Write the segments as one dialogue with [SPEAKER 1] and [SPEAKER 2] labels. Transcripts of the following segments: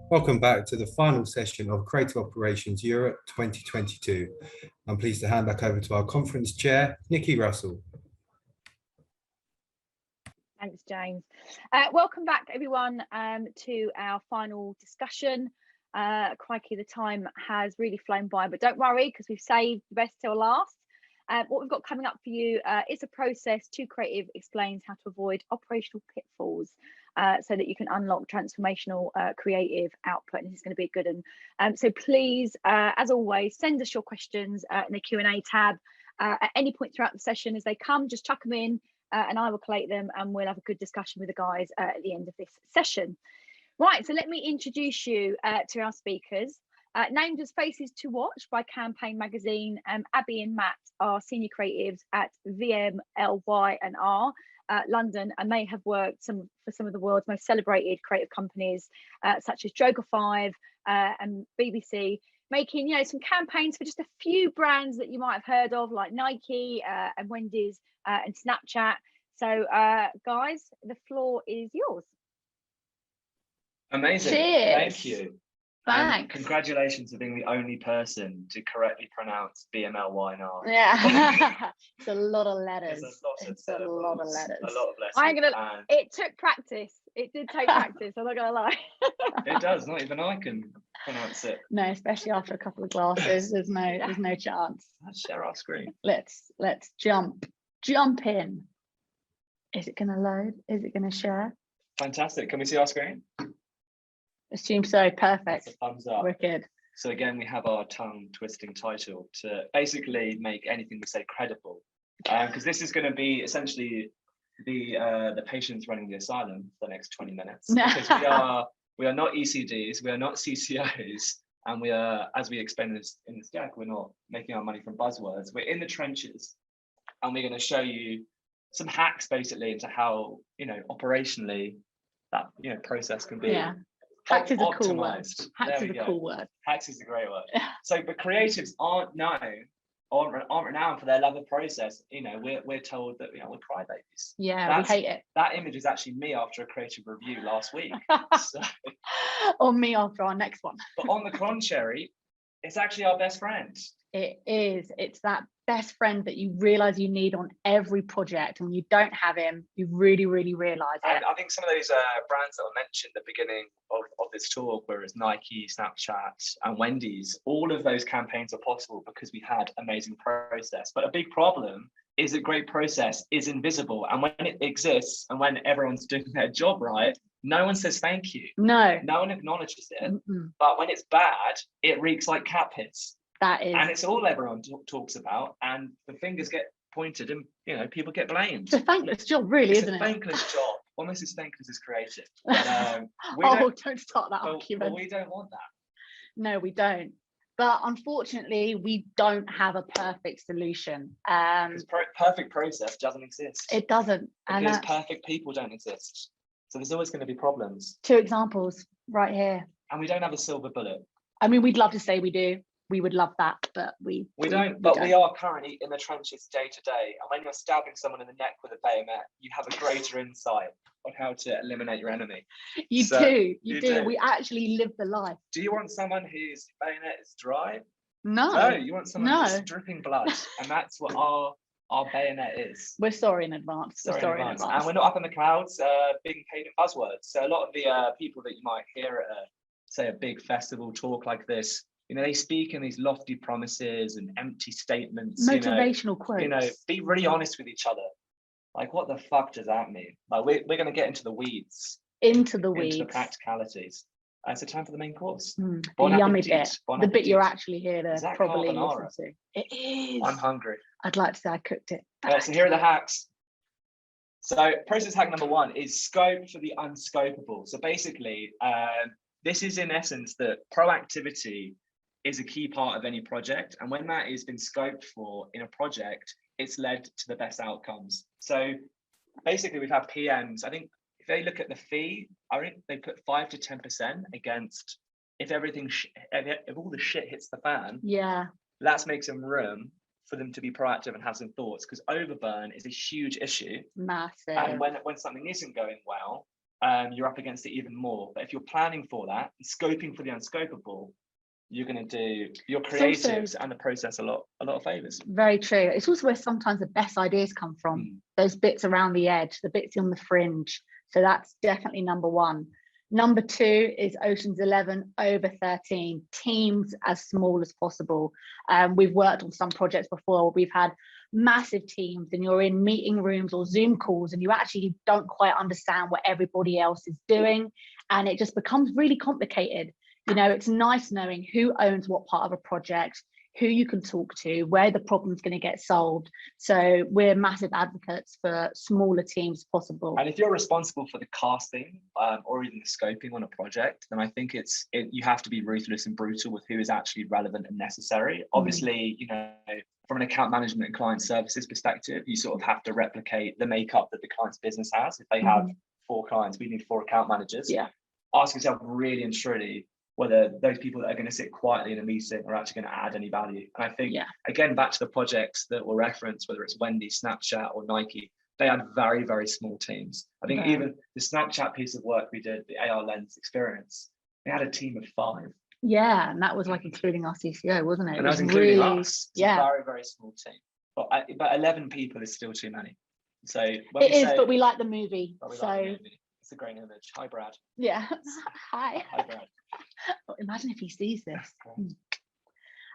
[SPEAKER 1] Welcome back to the final session of Creative Operations Europe 2022. I'm pleased to hand back over to our conference chair, Nikki Russell.
[SPEAKER 2] Thanks, James. Welcome back, everyone, to our final discussion. Crikey, the time has really flown by, but don't worry, because we've saved the best till last. What we've got coming up for you is a process. Too Creative explains how to avoid operational pitfalls so that you can unlock transformational creative output. And this is going to be a good one. So please, as always, send us your questions in the Q&A tab at any point throughout the session. As they come, just chuck them in and I will collate them, and we'll have a good discussion with the guys at the end of this session. Right, so let me introduce you to our speakers. Named as Faces to Watch by Campaign Magazine, Abby and Matt are senior creatives at VMLY&R London, and they have worked for some of the world's most celebrated creative companies, such as Joker 5 and BBC, making some campaigns for just a few brands that you might have heard of, like Nike and Wendy's and Snapchat. So, guys, the floor is yours.
[SPEAKER 3] Amazing.
[SPEAKER 4] Cheers.
[SPEAKER 3] Thank you.
[SPEAKER 4] Thanks.
[SPEAKER 3] And congratulations for being the only person to correctly pronounce VMLY&R.
[SPEAKER 4] Yeah, it's a lot of letters.
[SPEAKER 3] It's a lot of letters.
[SPEAKER 2] It took practice. It did take practice. I'm not gonna lie.
[SPEAKER 3] It does. Not even I can pronounce it.
[SPEAKER 4] No, especially after a couple of glasses. There's no chance.
[SPEAKER 3] Let's share our screen.
[SPEAKER 4] Let's jump in. Is it gonna load? Is it gonna share?
[SPEAKER 3] Fantastic. Can we see our screen?
[SPEAKER 4] Assume so. Perfect.
[SPEAKER 3] That's a thumbs up.
[SPEAKER 4] Wicked.
[SPEAKER 3] So again, we have our tongue twisting title to basically make anything we say credible, because this is going to be essentially the patients running the asylum for the next 20 minutes. Because we are not ECDs, we are not CCOs, and we are, as we explain this in this deck, we're not making our money from buzzwords. We're in the trenches, and we're going to show you some hacks basically into how operationally that process can be.
[SPEAKER 4] Yeah. Hacks is a cool word.
[SPEAKER 3] Optimized.
[SPEAKER 4] Hacks is a cool word.
[SPEAKER 3] Hacks is a great word. So, but creatives aren't renowned for their love of process. We're told that we're crybabies.
[SPEAKER 4] Yeah, we hate it.
[SPEAKER 3] That image is actually me after a creative review last week. So,
[SPEAKER 4] or me after our next one.
[SPEAKER 3] But on the contrary, it's actually our best friend.
[SPEAKER 4] It is. It's that best friend that you realize you need on every project, and when you don't have him, you really realize it.
[SPEAKER 3] And I think some of those brands that were mentioned at the beginning of this talk, whereas Nike, Snapchat, and Wendy's, all of those campaigns are possible because we had amazing process. But a big problem is that great process is invisible, and when it exists and when everyone's doing their job right, no one says thank you. No one acknowledges it. But when it's bad, it reeks like cat piss.
[SPEAKER 4] That is,
[SPEAKER 3] and it's all everyone talks about, and the fingers get pointed, and people get blamed.
[SPEAKER 4] It's a thankless job, really, isn't it?
[SPEAKER 3] It's a thankless job, almost as thankless as creative. But,
[SPEAKER 4] don't start that argument.
[SPEAKER 3] But we don't want that.
[SPEAKER 4] No, we don't. But unfortunately, we don't have a perfect solution.
[SPEAKER 3] Perfect process doesn't exist.
[SPEAKER 4] It doesn't,
[SPEAKER 3] because perfect people don't exist. So there's always going to be problems.
[SPEAKER 4] 2 examples right here.
[SPEAKER 3] And we don't have a silver bullet.
[SPEAKER 4] I mean, we'd love to say we do. We would love that, but we don't.
[SPEAKER 3] But we are currently in the trenches day to day. And when you're stabbing someone in the neck with a bayonet, you have a greater insight on how to eliminate your enemy.
[SPEAKER 4] You do. We actually live the life.
[SPEAKER 3] Do you want someone whose bayonet is dry?
[SPEAKER 4] No,
[SPEAKER 3] you want someone who's dripping blood. And that's what our bayonet is.
[SPEAKER 4] We're sorry in advance.
[SPEAKER 3] Sorry in advance. And we're not up in the clouds being paid in buzzwords. So a lot of the people that you might hear at say a big festival talk like this, they speak in these lofty promises and empty statements.
[SPEAKER 4] Motivational quotes.
[SPEAKER 3] Be really honest with each other. Like, what the fuck does that mean? Like, we're going to get into the weeds.
[SPEAKER 4] Into the
[SPEAKER 3] practicalities. It's a time for the main course.
[SPEAKER 4] The yummy bit. The bit you're actually here to probably listen to. It is.
[SPEAKER 3] I'm hungry.
[SPEAKER 4] I'd like to say I cooked it.
[SPEAKER 3] So here are the hacks. So process hack number 1 is scope for the unscopable. So basically, this is in essence that proactivity is a key part of any project, and when that has been scoped for in a project, it's led to the best outcomes. So basically, we've had PMs. I think if they look at the fee, I think they put 5 to 10% against if everything, if all the shit hits the fan.
[SPEAKER 4] Yeah,
[SPEAKER 3] that makes some room for them to be proactive and have some thoughts, because overburn is a huge issue.
[SPEAKER 4] Massive.
[SPEAKER 3] And when something isn't going well, you're up against it even more. But if you're planning for that, scoping for the unscopable, you're going to do your creatives and the process a lot of favors.
[SPEAKER 4] Very true. It's also where sometimes the best ideas come from, those bits around the edge, the bits on the fringe. So that's definitely number one. Number two is Ocean's 11 over 13, teams as small as possible. We've worked on some projects before where we've had massive teams and you're in meeting rooms or Zoom calls and you actually don't quite understand what everybody else is doing. And it just becomes really complicated. You know, it's nice knowing who owns what part of a project, who you can talk to, where the problem's going to get solved. So we're massive advocates for smaller teams possible.
[SPEAKER 3] And if you're responsible for the casting or even the scoping on a project, then I think you have to be ruthless and brutal with who is actually relevant and necessary. Obviously, you know, from an account management and client services perspective, you sort of have to replicate the makeup that the client's business has. If they have 4 clients, we need 4 account managers.
[SPEAKER 4] Yeah.
[SPEAKER 3] Ask yourself really and truly whether those people that are going to sit quietly in a meeting are actually going to add any value. And I think, again, back to the projects that were referenced, whether it's Wendy, Snapchat or Nike, they had very, very small teams. I think even the Snapchat piece of work we did, the AR lens experience, they had a team of 5.
[SPEAKER 4] Yeah, and that was like including our CCO, wasn't it?
[SPEAKER 3] And that was including
[SPEAKER 4] really,
[SPEAKER 3] us. It's a very, very small team. But 11 people is still too many. So when
[SPEAKER 4] it is, but we like the movie.
[SPEAKER 3] It's a great image. Hi, Brad.
[SPEAKER 4] Yeah. Hi.
[SPEAKER 3] Hi, Brad.
[SPEAKER 4] Imagine if he sees this.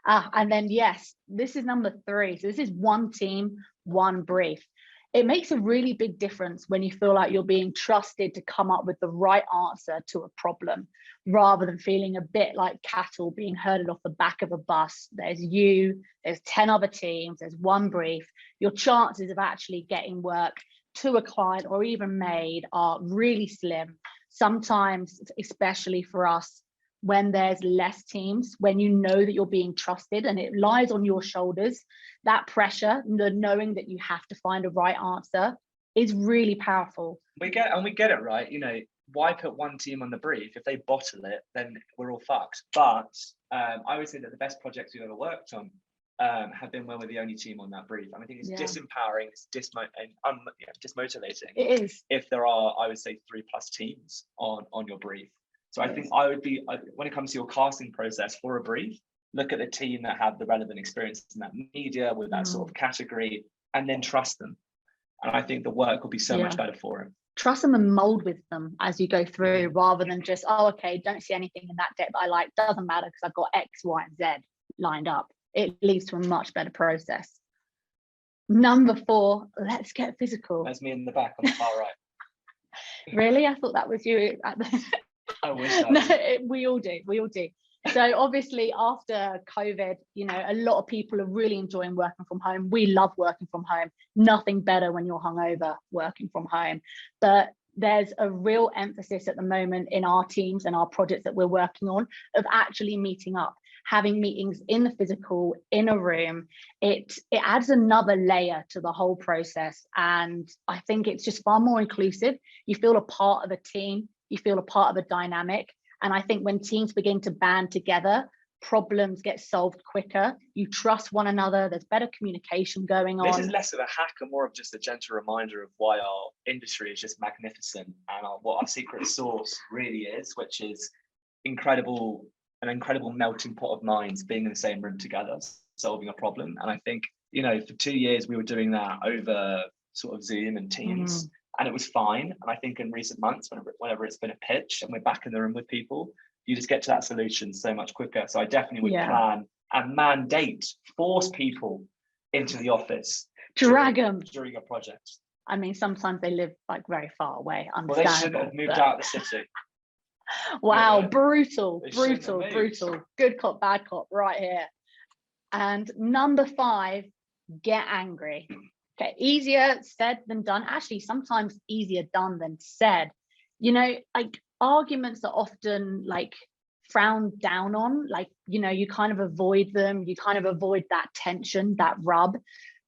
[SPEAKER 4] And then, yes, this is number 3. So this is one team, one brief. It makes a really big difference when you feel like you're being trusted to come up with the right answer to a problem, rather than feeling a bit like cattle being herded off the back of a bus. There's you, there's 10 other teams, there's one brief. Your chances of actually getting work to a client or even made are really slim. Sometimes, especially for us, when there's less teams, when you know that you're being trusted and it lies on your shoulders, that pressure, the knowing that you have to find a right answer is really powerful.
[SPEAKER 3] We get it, right? You know, why put one team on the brief? If they bottle it, then we're all fucked. But I would say that the best projects we've ever worked on have been when we're the only team on that brief. And I think it's disempowering, it's dismotivating.
[SPEAKER 4] It is.
[SPEAKER 3] If there are, I would say, 3+ teams on your brief. So I think I would be, when it comes to your casting process for a brief, look at the team that have the relevant experience in that media with that sort of category, and then trust them. And I think the work will be so much better for it.
[SPEAKER 4] Trust them and mold with them as you go through, rather than just, oh, okay, don't see anything in that depth I like. Doesn't matter because I've got X, Y, and Z lined up. It leads to a much better process. Number 4, let's get physical.
[SPEAKER 3] That's me in the back on the far right.
[SPEAKER 4] Really? I thought that was you at the...
[SPEAKER 3] I wish that
[SPEAKER 4] we all do. So obviously after COVID, you know, a lot of people are really enjoying working from home. We love working from home. Nothing better when you're hungover working from home. But there's a real emphasis at the moment in our teams and our projects that we're working on of actually meeting up, having meetings in the physical, in a room. It adds another layer to the whole process. And I think it's just far more inclusive. You feel a part of a team. You feel a part of a dynamic. And I think when teams begin to band together, problems get solved quicker. You trust one another. There's better communication going on.
[SPEAKER 3] This is less of a hack and more of just a gentle reminder of why our industry is just magnificent and what our secret sauce really is, which is an incredible melting pot of minds being in the same room together, solving a problem. And I think, you know, for 2 years we were doing that over sort of Zoom and Teams. And it was fine. And I think in recent months, whenever it's been a pitch and we're back in the room with people, you just get to that solution so much quicker. So I definitely would plan and mandate, force people into the office.
[SPEAKER 4] Drag them.
[SPEAKER 3] During a project.
[SPEAKER 4] I mean, sometimes they live like very far away.
[SPEAKER 3] Well, they shouldn't have moved out of the city.
[SPEAKER 4] Wow, brutal. Good cop, bad cop, right here. And number 5, get angry. Okay, easier said than done. Actually, sometimes easier done than said. You know, like arguments are often like frowned down on, like, you know, you kind of avoid them. You kind of avoid that tension, that rub.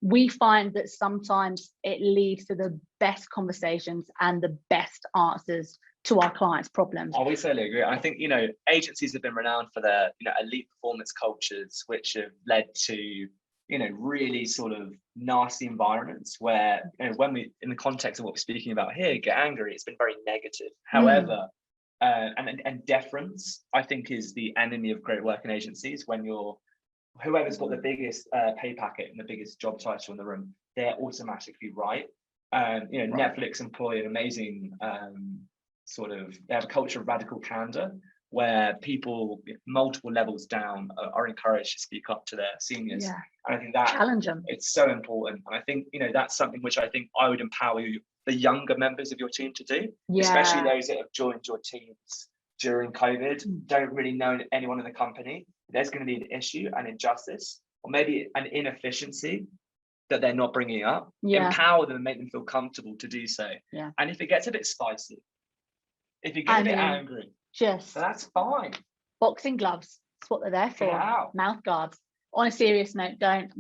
[SPEAKER 4] We find that sometimes it leads to the best conversations and the best answers to our clients' problems.
[SPEAKER 3] Oh, we totally agree. I think, you know, agencies have been renowned for their, you know, elite performance cultures, which have led to really sort of nasty environments where, when we, in the context of what we're speaking about here, get angry, it's been very negative. However, and deference, I think, is the enemy of great working agencies. When whoever's got the biggest pay packet and the biggest job title in the room, they're automatically right. Right. Netflix employ an amazing they have a culture of radical candor, where people multiple levels down are encouraged to speak up to their seniors.
[SPEAKER 4] Yeah.
[SPEAKER 3] And I think that
[SPEAKER 4] challenge them.
[SPEAKER 3] It's so important. And I think, that's something which I think I would empower the younger members of your team to do, especially those that have joined your teams during COVID, don't really know anyone in the company. There's going to be an issue, an injustice, or maybe an inefficiency that they're not bringing up. Empower them and make them feel comfortable to do so. And if it gets a bit spicy, if you get a bit angry, that's fine.
[SPEAKER 4] Boxing gloves, that's what they're there for. Mouth guards. On a serious note, don't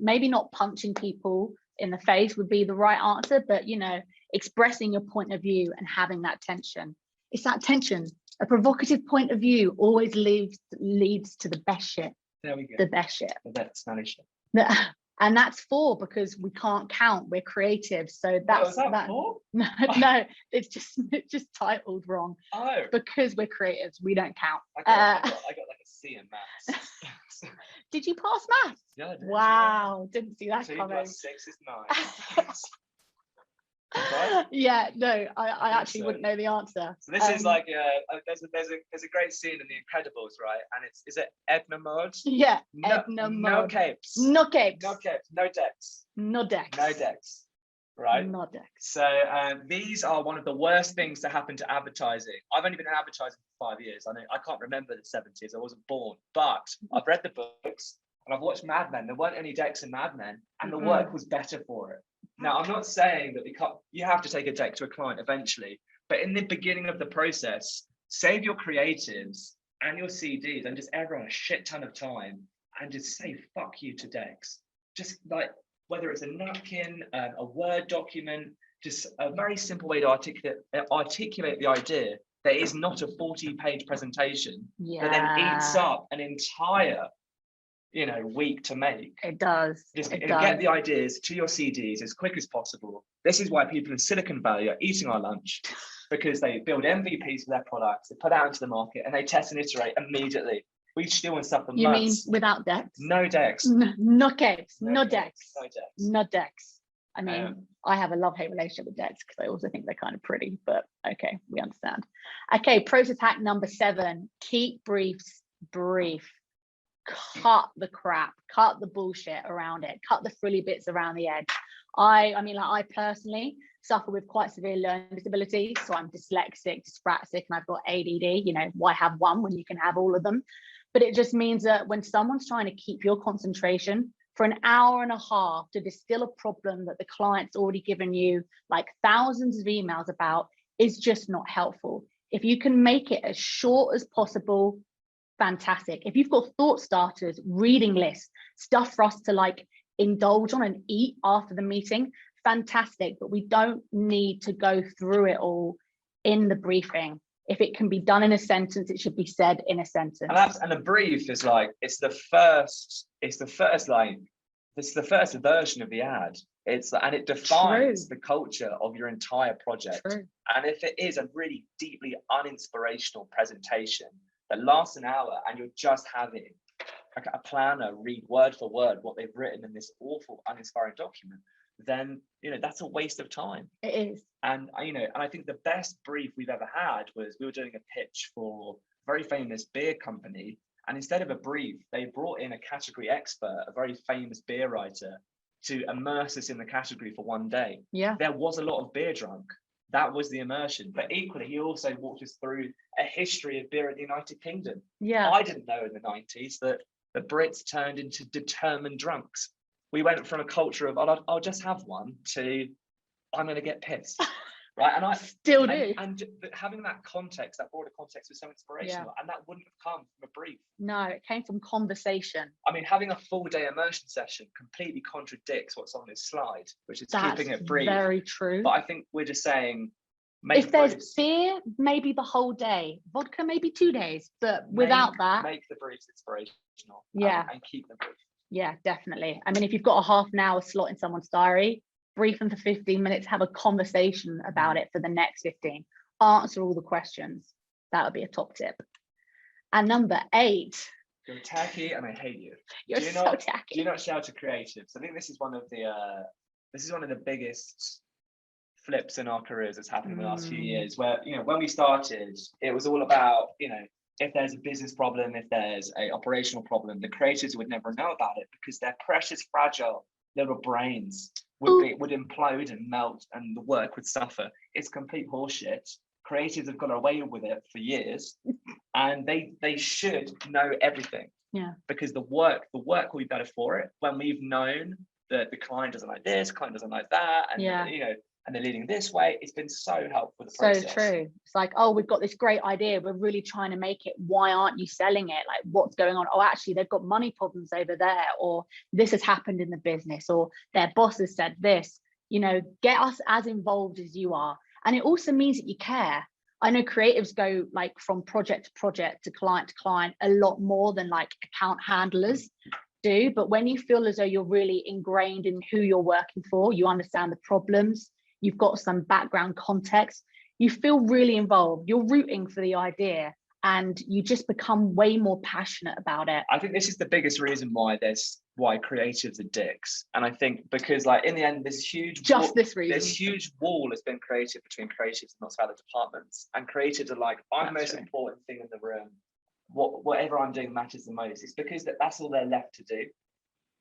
[SPEAKER 4] maybe not punching people in the face would be the right answer, but expressing your point of view and having that tension. It's that tension. A provocative point of view always leads to the best shit.
[SPEAKER 3] There we go.
[SPEAKER 4] The best shit.
[SPEAKER 3] The best smelly shit.
[SPEAKER 4] And that's 4 because we can't count. We're creative, so that's
[SPEAKER 3] that 4?
[SPEAKER 4] No, it's just titled wrong.
[SPEAKER 3] Oh,
[SPEAKER 4] because we're creatives, we don't count.
[SPEAKER 3] I got like a C in maths.
[SPEAKER 4] Did you pass maths?
[SPEAKER 3] Yeah, I did.
[SPEAKER 4] Wow, didn't see that
[SPEAKER 3] 2
[SPEAKER 4] coming.
[SPEAKER 3] + 6 is 9.
[SPEAKER 4] Yeah, no, I actually wouldn't know the answer.
[SPEAKER 3] So this is like there's a great scene in The Incredibles, right? And is it Edna Mode?
[SPEAKER 4] Yeah,
[SPEAKER 3] Edna Mode. No capes.
[SPEAKER 4] No capes.
[SPEAKER 3] No capes. No decks.
[SPEAKER 4] No decks.
[SPEAKER 3] No decks. Right.
[SPEAKER 4] No decks.
[SPEAKER 3] So these are one of the worst things to happen to advertising. I've only been in advertising for 5 years. I can't remember the 70s. I wasn't born, but I've read the books and I've watched Mad Men. There weren't any decks in Mad Men, and the work was better for it. Now, I'm not saying that you have to take a deck to a client eventually, but in the beginning of the process, save your creatives and your CDs and just everyone a shit ton of time and just say fuck you to decks. Just like, whether it's a napkin, a Word document, just a very simple way to articulate the idea that is not a 40-page presentation that then eats up an entire week to make.
[SPEAKER 4] It does.
[SPEAKER 3] Just get the ideas to your CDs as quick as possible. This is why people in Silicon Valley are eating our lunch, because they build MVPs for their products, they put out into the market, and they test and iterate immediately. We steal and stuff for months.
[SPEAKER 4] You mean without decks?
[SPEAKER 3] No decks.
[SPEAKER 4] No capes. No decks.
[SPEAKER 3] No decks.
[SPEAKER 4] No decks. I mean, I have a love-hate relationship with decks because I also think they're kind of pretty, but okay, we understand. Okay, process hack number 7, keep briefs brief. Cut the crap, cut the bullshit around it, cut the frilly bits around the edge. I mean, like, I personally suffer with quite severe learning disabilities, so I'm dyslexic, dyspraxic, and I've got ADD. Why have one when you can have all of them? But it just means that when someone's trying to keep your concentration for an hour and a half to distill a problem that the client's already given you like thousands of emails about, is just not helpful. If you can make it as short as possible, fantastic. If you've got thought starters, reading lists, stuff for us to like indulge on and eat after the meeting, fantastic. But we don't need to go through it all in the briefing. If it can be done in a sentence, it should be said in a sentence.
[SPEAKER 3] And the brief is like, it's the first version of the ad. And it defines the culture of your entire project. And if it is a really deeply uninspirational presentation that lasts an hour and you're just having a planner read word for word what they've written in this awful, uninspiring document, then that's a waste of time.
[SPEAKER 4] It is.
[SPEAKER 3] And I think the best brief we've ever had was, we were doing a pitch for a very famous beer company, and instead of a brief, they brought in a category expert, a very famous beer writer, to immerse us in the category for one day.
[SPEAKER 4] Yeah.
[SPEAKER 3] There was a lot of beer drunk. That was the immersion. But equally, he also walked us through a history of beer in the United Kingdom.
[SPEAKER 4] Yeah.
[SPEAKER 3] I didn't know in the 90s that the Brits turned into determined drunks. We went from a culture of, I'll just have one, to I'm going to get pissed. Right. And I
[SPEAKER 4] still do.
[SPEAKER 3] And having that context, that broader context, was so inspirational. And that wouldn't have come from a brief.
[SPEAKER 4] No, it came from conversation.
[SPEAKER 3] I mean, having a full day immersion session completely contradicts what's on this slide, which is keeping it brief.
[SPEAKER 4] Very true.
[SPEAKER 3] But I think we're just saying,
[SPEAKER 4] if there's beer, maybe the whole day. Vodka, maybe 2 days. But without that,
[SPEAKER 3] make the briefs inspirational.
[SPEAKER 4] Yeah.
[SPEAKER 3] And keep them brief.
[SPEAKER 4] Yeah, definitely. I mean, if you've got a half an hour slot in someone's diary, brief them for 15 minutes, have a conversation about it for the next 15, answer all the questions. That would be a top tip. And number 8.
[SPEAKER 3] You're tacky and I hate you.
[SPEAKER 4] You're so tacky.
[SPEAKER 3] Do not shout at creatives. I think this is one of the biggest flips in our careers that's happened in the last few years, where, you know, when we started, it was all about, you know, if there's a business problem, if there's a operational problem, the creatives would never know about it because their precious, fragile little brains would implode and melt and the work would suffer. It's complete horseshit. Creatives have got away with it for years, and they should know everything.
[SPEAKER 4] Yeah.
[SPEAKER 3] Because the work will be better for it when we've known that the client doesn't like this, client doesn't like that, and you know, and they're leading this way. It's been so helpful for the process.
[SPEAKER 4] So true. It's like, oh, we've got this great idea. We're really trying to make it. Why aren't you selling it? Like, what's going on? Oh, actually, they've got money problems over there, or this has happened in the business, or their boss has said this. You know, get us as involved as you are. And it also means that you care. I know creatives go like from project to project to client a lot more than like account handlers do. But when you feel as though you're really ingrained in who you're working for, you understand the problems, you've got some background context, you feel really involved, you're rooting for the idea, and you just become way more passionate about it.
[SPEAKER 3] I think this is the biggest reason why creatives are dicks. And I think because, like, in the end, this huge wall has been created between creatives and lots of other departments. And creatives are like, I'm the most important thing in the room. Whatever I'm doing matters the most. It's because that's all they're left to do.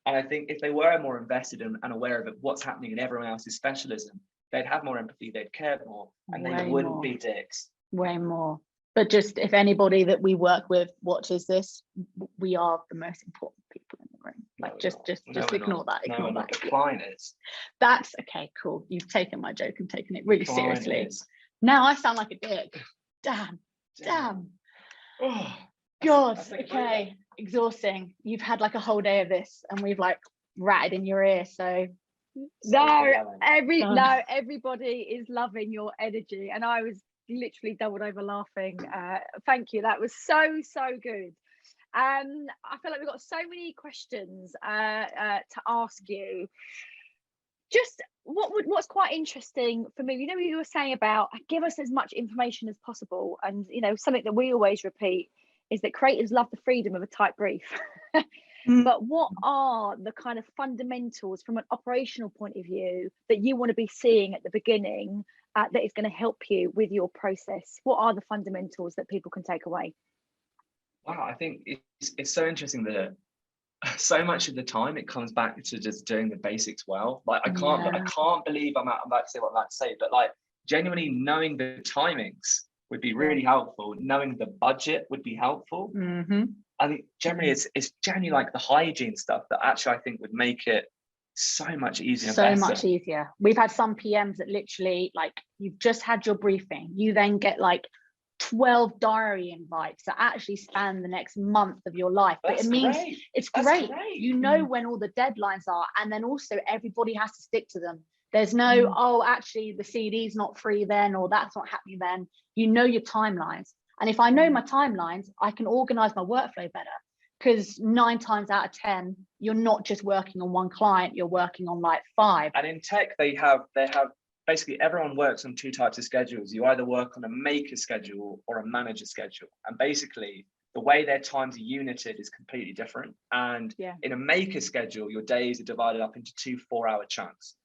[SPEAKER 3] And I think if they were more invested and aware of what's happening in everyone else's specialism, they'd have more empathy, they'd care more, and they wouldn't be dicks.
[SPEAKER 4] Way more. But just if anybody that we work with watches this, we are the most important people in the room. Like, just ignore that. Ignore that.
[SPEAKER 3] The client is.
[SPEAKER 4] That's okay. Cool. You've taken my joke and taken it really seriously. Now I sound like a dick. Damn.
[SPEAKER 3] Oh,
[SPEAKER 4] God. Okay. Exhausting. You've had like a whole day of this, and we've like ratted in your ear. So
[SPEAKER 2] everybody is loving your energy, and I was literally doubled over laughing. Thank you, that was so good. I feel like we've got so many questions to ask you. Just what's quite interesting for me, you know, you were saying about give us as much information as possible, and you know, something that we always repeat is that creatives love the freedom of a tight brief. But what are the kind of fundamentals from an operational point of view that you want to be seeing at the beginning that is going to help you with your process? What are the fundamentals that people can take away?
[SPEAKER 3] Wow, I think it's so interesting that so much of the time it comes back to just doing the basics well. Like I can't believe I'm about to say what I'm about to say, but like genuinely knowing the timings would be really helpful. Knowing the budget would be helpful. I think generally it's generally like the hygiene stuff that actually I think would make it so much easier.
[SPEAKER 4] Much easier. We've had some PMs that literally, like, you've just had your briefing, you then get like 12 diary invites that actually span the next month of your life. But it means it's great. You know when all the deadlines are, and then also everybody has to stick to them. There's no oh, actually the CD's not free then, or that's not happening then. You know your timelines. And if I know my timelines, I can organize my workflow better, because 9 times out of 10, you're not just working on one client, you're working on like 5.
[SPEAKER 3] And in tech, they have basically everyone works on 2 types of schedules. You either work on a maker schedule or a manager schedule. And basically the way their times are united is completely different. And in a maker schedule, your days are divided up into 2 4-hour chunks.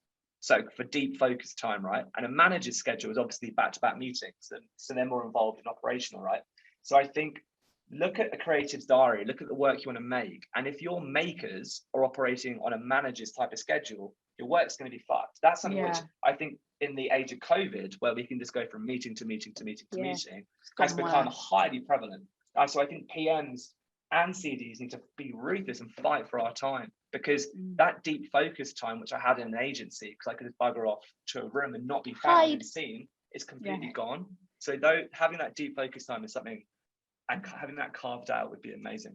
[SPEAKER 3] So for deep focus time, right? And a manager's schedule is obviously back-to-back meetings. And so they're more involved in operational, right? So I think look at a creative's diary, look at the work you want to make. And if your makers are operating on a manager's type of schedule, your work's going to be fucked. That's something which I think in the age of COVID, where we can just go from meeting to meeting to meeting to meeting, has become highly prevalent. So I think PMs and CDs need to be ruthless and fight for our time, because that deep focus time, which I had in an agency, because I could just bugger off to a room and not be found and seen, is completely gone. So though having that deep focus time is something, and having that carved out would be amazing.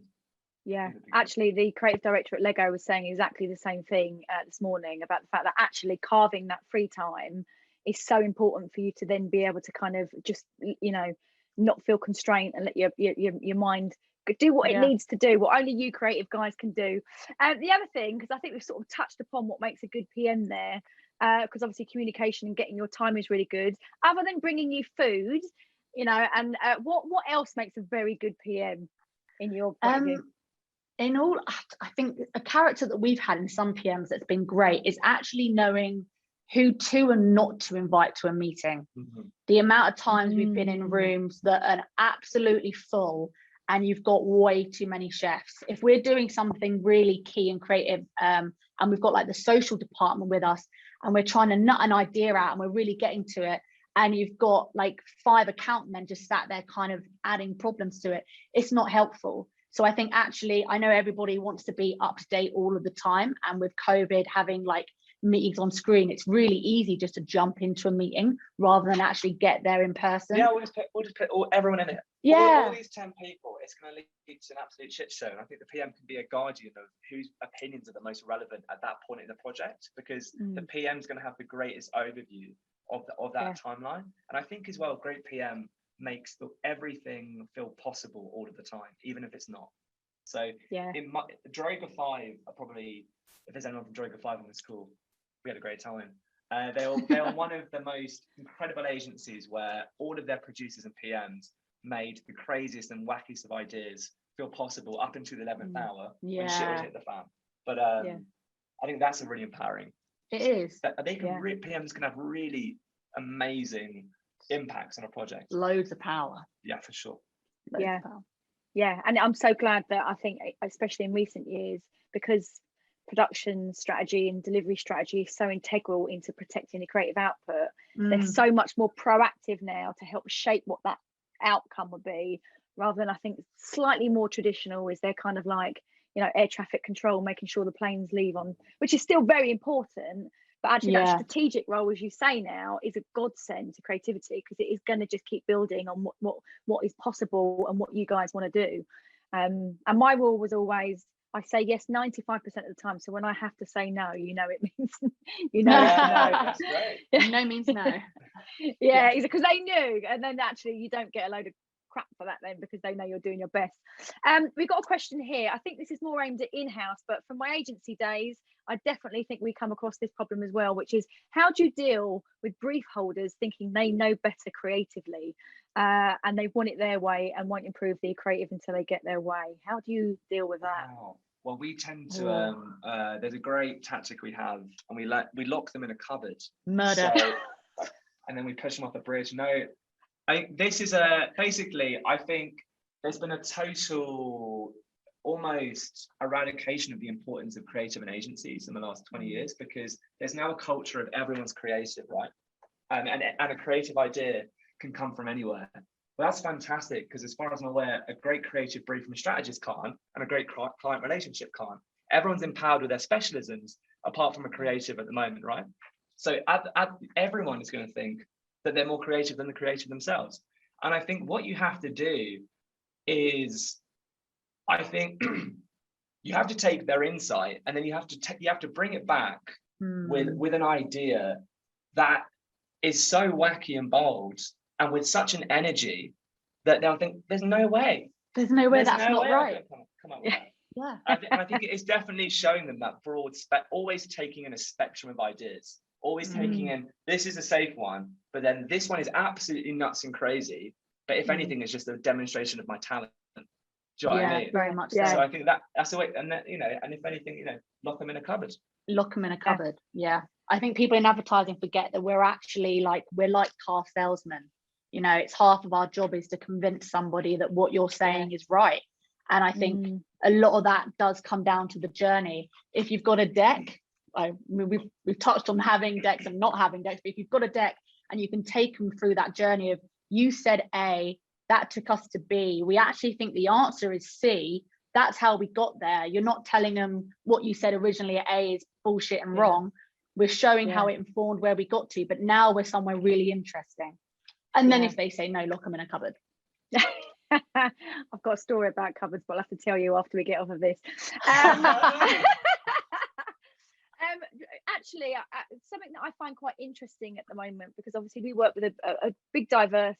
[SPEAKER 2] Yeah, actually the creative director at Lego was saying exactly the same thing this morning, about the fact that actually carving that free time is so important for you to then be able to kind of just, you know, not feel constrained and let your mind do what it
[SPEAKER 4] Yeah.
[SPEAKER 2] needs to do, what only you creative guys can do. The other thing, because I think we've sort of touched upon what makes a good PM there, because obviously communication and getting your time is really good. Other than bringing you food, you know, and what else makes a very good PM in your point of view?
[SPEAKER 4] In all, I think a character that we've had in some PMs that's been great is actually knowing who to and not to invite to a meeting. The amount of times we've been in rooms that are absolutely full and you've got way too many chefs. If we're doing something really key and creative, and we've got like the social department with us, and we're trying to nut an idea out and we're really getting to it, and you've got like 5 account men just sat there kind of adding problems to it, it's not helpful. So I think actually, I know everybody wants to be up to date all of the time, and with COVID having like meetings on screen, it's really easy just to jump into a meeting rather than actually get there in person.
[SPEAKER 3] Yeah, we'll just put everyone in it.
[SPEAKER 4] Yeah.
[SPEAKER 3] All these 10 people, it's going to lead to an absolute shit show. And I think the PM can be a guardian of whose opinions are the most relevant at that point in the project, because the PM is going to have the greatest overview of that timeline. And I think as well, great PM makes everything feel possible all of the time, even if it's not. So in my Droga 5 are probably, if there's anyone from Droga 5 in the school, we had a great time. They are one of the most incredible agencies where all of their producers and PMs made the craziest and wackiest of ideas feel possible up until the 11th hour when shit would hit the fan. But I think that's a really empowering.
[SPEAKER 4] It is.
[SPEAKER 3] They can PMs can have really amazing impacts on a project.
[SPEAKER 4] Loads of power.
[SPEAKER 3] Yeah, for sure.
[SPEAKER 2] Yeah. Yeah, and I'm so glad that I think, especially in recent years, because production strategy and delivery strategy is so integral into protecting the creative output, they're so much more proactive now to help shape what that outcome would be, rather than, I think, slightly more traditional is they're kind of like, you know, air traffic control, making sure the planes leave on, which is still very important, but actually that strategic role, as you say now, is a godsend to creativity, because it is going to just keep building on what is possible and what you guys want to do. And my rule was always, I say yes 95% of the time, so when I have to say no, you know, it means you know.
[SPEAKER 3] That's great.
[SPEAKER 4] No means no.
[SPEAKER 2] Yeah, because they knew, and then actually you don't get a load of crap for that then, because they know you're doing your best. We've got a question here. I think this is more aimed at in-house, but from my agency days, I definitely think we come across this problem as well, which is, how do you deal with brief holders thinking they know better creatively, and they want it their way and won't improve the creative until they get their way? How do you deal with that?
[SPEAKER 3] Wow. Well, we tend to there's a great tactic we have, and we lock them in a cupboard.
[SPEAKER 4] Murder.
[SPEAKER 3] So, and then we push them off a bridge. No, this is basically, I think there's been a total almost eradication of the importance of creative and agencies in the last 20 years, because there's now a culture of everyone's creative, right? And a creative idea can come from anywhere. Well, that's fantastic, because as far as I'm aware, a great creative brief from a strategist can't, and a great client relationship can't. Everyone's empowered with their specialisms, apart from a creative at the moment, right? So everyone is going to think that they're more creative than the creative themselves. And I think what you have to do is, I think you have to take their insight, and then you have to bring it back with an idea that is so wacky and bold, and with such an energy that they'll think, there's no way.
[SPEAKER 4] There's no way that's not right.
[SPEAKER 3] Come up with that.
[SPEAKER 4] Yeah.
[SPEAKER 3] I think it is definitely showing them that broad always taking in a spectrum of ideas, always taking in, this is a safe one, but then this one is absolutely nuts and crazy. But if anything, it's just a demonstration of my talent. Do you know what I mean?
[SPEAKER 4] Very much
[SPEAKER 2] so.
[SPEAKER 3] So I think that's the way, and that, you know, and if anything, you know, lock them in a cupboard.
[SPEAKER 4] Lock them in a cupboard. Yeah. I think people in advertising forget that we're actually we're like car salesmen. You know, it's half of our job is to convince somebody that what you're saying is right. And I think a lot of that does come down to the journey. If you've got a deck, I mean, we've touched on having decks and not having decks, but if you've got a deck and you can take them through that journey of, you said A, that took us to B, we actually think the answer is C, that's how we got there. You're not telling them what you said originally at A is bullshit and wrong. We're showing how it informed where we got to, but now we're somewhere really interesting. And then if they say no, lock them in a cupboard.
[SPEAKER 2] I've got a story about cupboards, but I'll have to tell you after we get off of this. Actually, something that I find quite interesting at the moment, because obviously we work with a big diverse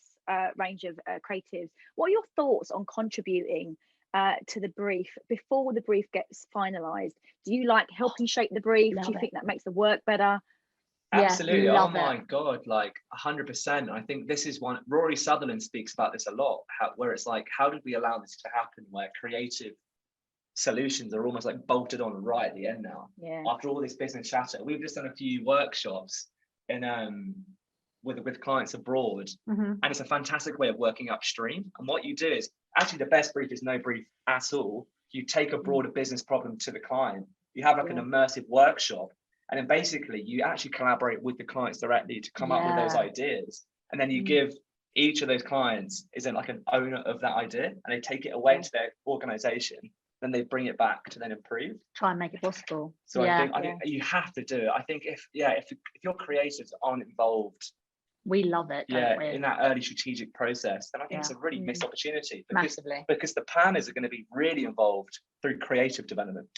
[SPEAKER 2] range of creatives. What are your thoughts on contributing to the brief before the brief gets finalized? Do you like helping shape the brief? Do you think that makes the work better?
[SPEAKER 3] Absolutely.
[SPEAKER 4] Yeah,
[SPEAKER 3] oh my God, like 100%. I think this is one, Rory Sutherland speaks about this a lot, where it's like, how did we allow this to happen, where creative solutions are almost like bolted on right at the end now. After all this business chatter, we've just done a few workshops in with clients abroad, and it's a fantastic way of working upstream. And what you do is, actually the best brief is no brief at all. You take a broader business problem to the client, you have like an immersive workshop, and then basically you actually collaborate with the clients directly to come up with those ideas, and then you give each of those clients is like an owner of that idea, and they take it away to their organization, then they bring it back to then improve,
[SPEAKER 4] try and make it possible.
[SPEAKER 3] So I think you have to do it. I think if your creatives aren't involved,
[SPEAKER 4] we love it, don't we?
[SPEAKER 3] In that early strategic process, then I think it's a really missed opportunity,
[SPEAKER 4] massively,
[SPEAKER 3] because the planners are going to be really involved through creative development.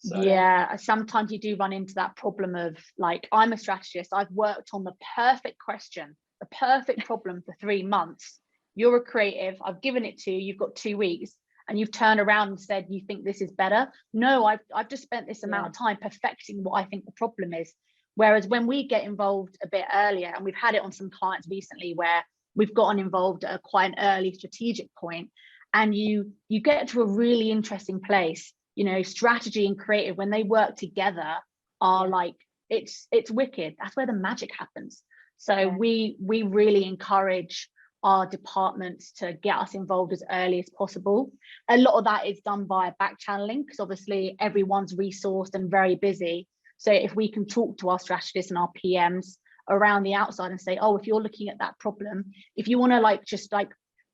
[SPEAKER 3] So.
[SPEAKER 4] Yeah, sometimes you do run into that problem of, like, I'm a strategist, I've worked on the perfect question, the perfect problem for 3 months. You're a creative, I've given it to you, you've got 2 weeks, and you've turned around and said you think this is better. No, I've just spent this amount of time perfecting what I think the problem is. Whereas when we get involved a bit earlier, and we've had it on some clients recently where we've gotten involved at quite an early strategic point, and you get to a really interesting place. You know, strategy and creative, when they work together, are like, it's wicked. That's where the magic happens. So we really encourage our departments to get us involved as early as possible. A lot of that is done via back channeling, because obviously everyone's resourced and very busy. So if we can talk to our strategists and our PMs around the outside and say, oh, if you're looking at that problem, if you want to just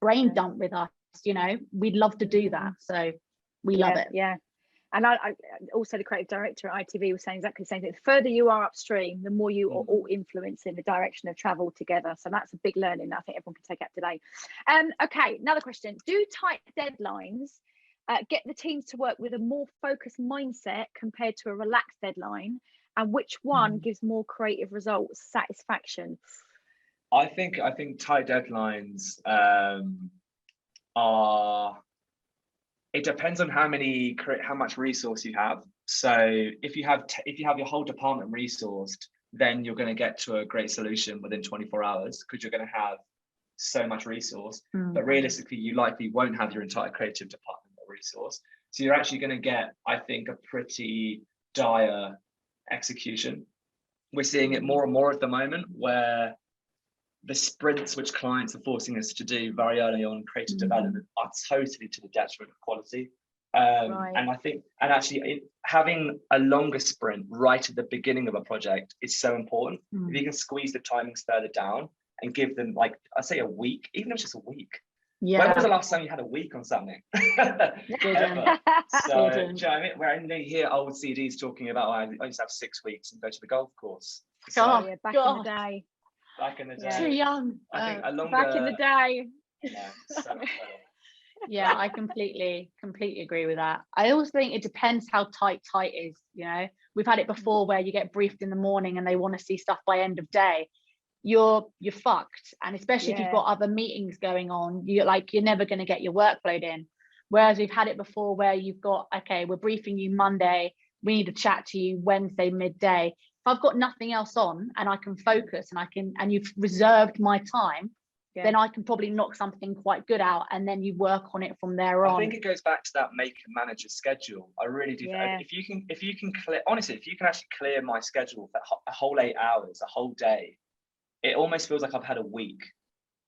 [SPEAKER 4] brain dump with us, you know, we'd love to do that. So we love it.
[SPEAKER 2] Yeah. And I also, the creative director at ITV was saying exactly the same thing. The further you are upstream, the more you are all influencing the direction of travel together. So that's a big learning that I think everyone can take out today. Okay, another question. Do tight deadlines get the teams to work with a more focused mindset compared to a relaxed deadline? And which one gives more creative results satisfaction?
[SPEAKER 3] I think tight deadlines are... It depends on how much resource you have. So if you have your whole department resourced, then you're going to get to a great solution within 24 hours, because you're going to have so much resource. But realistically, you likely won't have your entire creative department resource. So you're actually going to get, I think, a pretty dire execution. We're seeing it more and more at the moment, where the sprints which clients are forcing us to do very early on creative development are totally to the detriment of quality. And I think, and actually having a longer sprint right at the beginning of a project is so important. If you can squeeze the timings further down and give them, like, I'd say a week, even if it's just a week. When was the last time you had a week on something? So, do you know what I mean? Where you hear old CDs talking about, I used to have 6 weeks and go to the golf course.
[SPEAKER 2] So, back in the day.
[SPEAKER 3] Back in the day.
[SPEAKER 4] Too young.
[SPEAKER 3] I think a longer...
[SPEAKER 2] Back in the day.
[SPEAKER 3] Yeah, so
[SPEAKER 4] yeah, I completely agree with that. I also think it depends how tight is, you know. We've had it before where you get briefed in the morning and they want to see stuff by end of day. You're fucked. And especially if you've got other meetings going on, you're never going to get your workload in. Whereas we've had it before where you've got, okay, we're briefing you Monday, we need to chat to you Wednesday midday. If I've got nothing else on and I can focus and you've reserved my time, then I can probably knock something quite good out, and then you work on it from there on.
[SPEAKER 3] I think it goes back to that make and manage a schedule. I really do. If you can clear, honestly, if you can actually clear my schedule for a whole 8 hours, a whole day, it almost feels like I've had a week,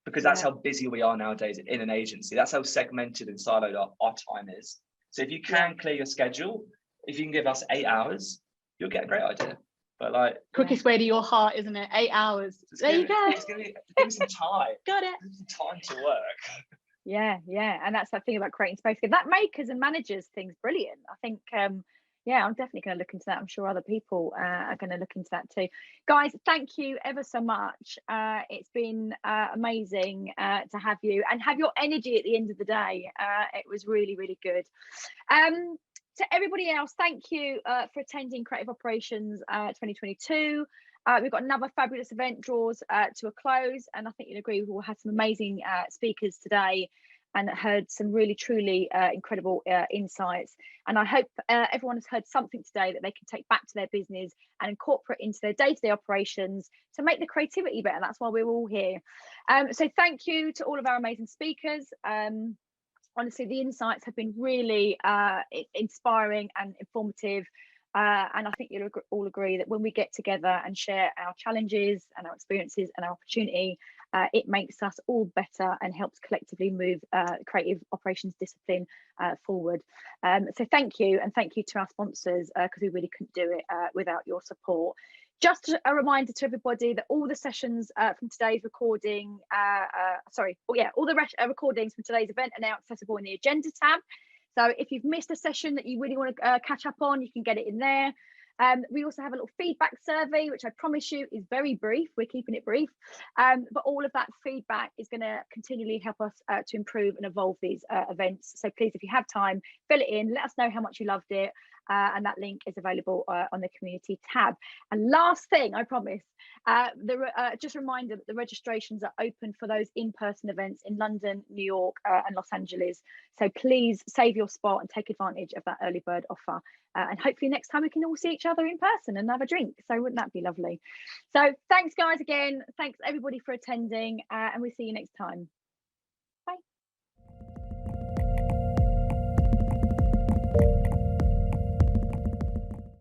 [SPEAKER 3] because that's how busy we are nowadays in an agency. That's how segmented and siloed our time is. So if you can clear your schedule, if you can give us 8 hours, you'll get a great idea. But
[SPEAKER 4] quickest way to your heart, isn't it? 8 hours. There you go.
[SPEAKER 3] Just give me some time.
[SPEAKER 4] Got it.
[SPEAKER 3] Some time to work.
[SPEAKER 2] Yeah, and that's the thing about creating space. That makers and managers thing's brilliant. I think, I'm definitely going to look into that. I'm sure other people are going to look into that too. Guys, thank you ever so much. It's been amazing to have you and have your energy at the end of the day. It was really, really good. To everybody else, thank you for attending Creative Operations 2022. We've got another fabulous event draws to a close, and I think you'll agree we'll have some amazing speakers today and heard some really truly incredible insights. And I hope everyone has heard something today that they can take back to their business and incorporate into their day-to-day operations to make the creativity better. That's why we're all here. So thank you to all of our amazing speakers. Honestly, the insights have been really inspiring and informative. And I think you'll all agree that when we get together and share our challenges and our experiences and our opportunity, it makes us all better and helps collectively move creative operations discipline forward. So thank you, and thank you to our sponsors, because we really couldn't do it without your support. Just a reminder to everybody that all the sessions from today's recording, all the recordings from today's event are now accessible in the agenda tab. So if you've missed a session that you really want to catch up on, you can get it in there. We also have a little feedback survey, which I promise you is very brief. We're keeping it brief, but all of that feedback is going to continually help us to improve and evolve these events. So please, if you have time, fill it in, let us know how much you loved it. And that link is available on the community tab. And last thing, I promise, just a reminder that the registrations are open for those in-person events in London, New York, and Los Angeles. So please save your spot and take advantage of that early bird offer. And hopefully next time we can all see each other in person and have a drink. So wouldn't that be lovely? So thanks, guys, again. Thanks, everybody, for attending. And we'll see you next time.